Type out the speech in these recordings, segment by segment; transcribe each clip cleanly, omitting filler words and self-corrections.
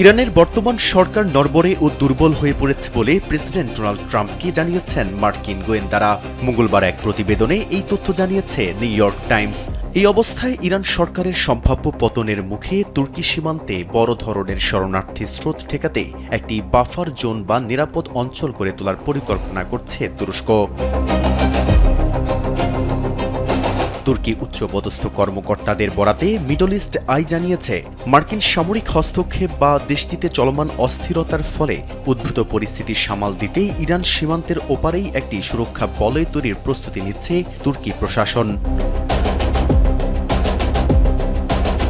ইরানের বর্তমান সরকার নড়বড়ে ও দুর্বল হয়ে পড়েছে বলে প্রেসিডেন্ট ডোনাল্ড ট্রাম্পকে জানিয়েছেন মার্কিন গোয়েন্দারা। মঙ্গলবার এক প্রতিবেদনে এই তথ্য জানিয়েছে নিউ ইয়র্ক টাইমস। এই অবস্থায় ইরান সরকারের সম্ভাব্য পতনের মুখে তুর্কি সীমান্তে বড় ধরনের শরণার্থী স্রোত ঠেকাতে একটি বাফার জোন বা নিরাপদ অঞ্চল গড়ে তোলার পরিকল্পনা করছে তুরস্ক। তুর্কি উচ্চপদস্থ কর্মকর্তাদের বরাতে মিডল ইস্ট আই জানিয়েছে, মার্কিন সামরিক হস্তক্ষেপ বা দেশটিতে চলমান অস্থিরতার ফলে উদ্ভূত পরিস্থিতি সামাল দিতেই ইরান সীমান্তের ওপারেই একটি সুরক্ষা বলয় তৈরির প্রস্তুতি নিচ্ছে তুর্কি প্রশাসন।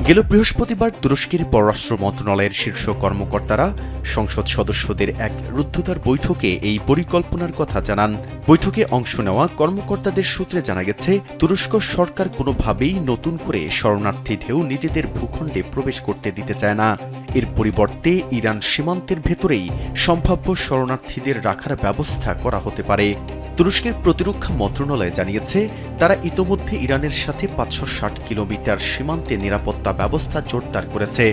গেল বৃহস্পতিবার তুরস্কের পররাষ্ট্র মন্ত্রণালয়ের শীর্ষ কর্মকর্তারা সংসদ সদস্যদের এক রুদ্ধদ্বার বৈঠকে এই পরিকল্পনার কথা জানান। বৈঠকে অংশ নেওয়া কর্মকর্তাদের সূত্রে জানা গেছে, তুরস্ক সরকার কোনোভাবেই নতুন করে শরণার্থী ঢেউ নিজেদের ভূখণ্ডে প্রবেশ করতে দিতে চায় না। এর পরিবর্তে ইরান সীমান্তের ভেতরেই সম্ভাব্য শরণার্থীদের রাখার ব্যবস্থা করা হতে পারে। তুরস্কের প্রতিরক্ষা মন্ত্রণালয় জানিয়েছে, তারা ইতোমধ্যে ইরানের সাথে ৫৬০ কিলোমিটার সীমান্তে নিরাপত্তা ব্যবস্থা জোরদার করেছে।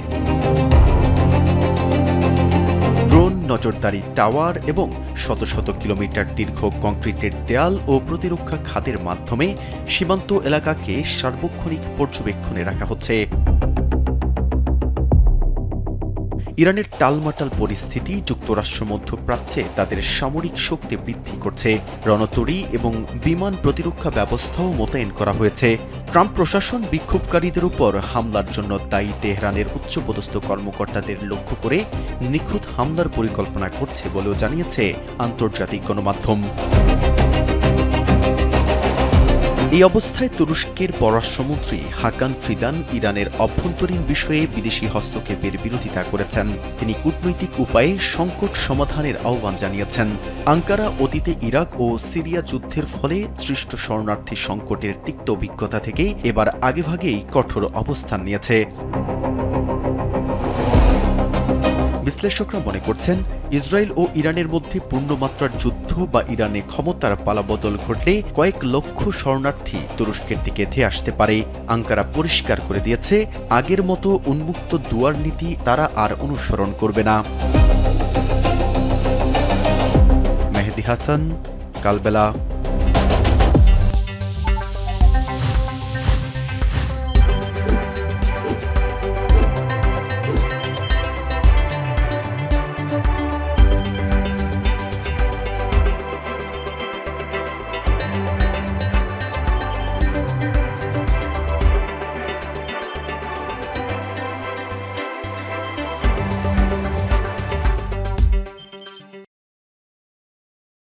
ড্রোন, নজরদারি টাওয়ার এবং শত শত কিলোমিটার দীর্ঘ কংক্রিটের দেয়াল ও প্রতিরক্ষা খাতের মাধ্যমে সীমান্ত এলাকাকে সার্বক্ষণিক পর্যবেক্ষণে রাখা হচ্ছে। ইরানের টালমাটাল পরিস্থিতি যুক্তরাষ্ট্র মধ্যপ্রাচ্যে তাদের সামরিক শক্তি বৃদ্ধি করছে। রণতরী এবং বিমান প্রতিরক্ষা ব্যবস্থাও মোতায়েন করা হয়েছে। ট্রাম্প প্রশাসন বিক্ষোভকারীদের উপর হামলার জন্য দায়ী তেহরানের উচ্চপদস্থ কর্মকর্তাদের লক্ষ্য করে নিখুঁত হামলার পরিকল্পনা করছে বলেও জানিয়েছে আন্তর্জাতিক গণমাধ্যম। এই অবস্থায় তুরস্কের পররাষ্ট্রমন্ত্রী হাকান ফিদান ইরানের অভ্যন্তরীণ বিষয়ে বিদেশি হস্তক্ষেপের বিরোধিতা করেছেন। তিনি কূটনৈতিক উপায়ে সংকট সমাধানের আহ্বান জানিয়েছেন। আঙ্কারা অতীতে ইরাক ও সিরিয়া যুদ্ধের ফলে সৃষ্ট শরণার্থী সংকটের তিক্ত অভিজ্ঞতা থেকে এবার আগেভাগেই কঠোর অবস্থান নিয়েছে। বিশ্লেষকরা মনে করছেন, ইসরায়েল ও ইরানের মধ্যে পূর্ণমাত্রার যুদ্ধ বা ইরানে ক্ষমতার পালাবদল ঘটলে কয়েক লক্ষ শরণার্থী তুরস্কের দিকে ধেয়ে আসতে পারে। আঙ্কারা পরিষ্কার করে দিয়েছে, আগের মতো উন্মুক্ত দুয়ার নীতি তারা আর অনুসরণ করবে না। মেহেদী হাসান, কালবেলা।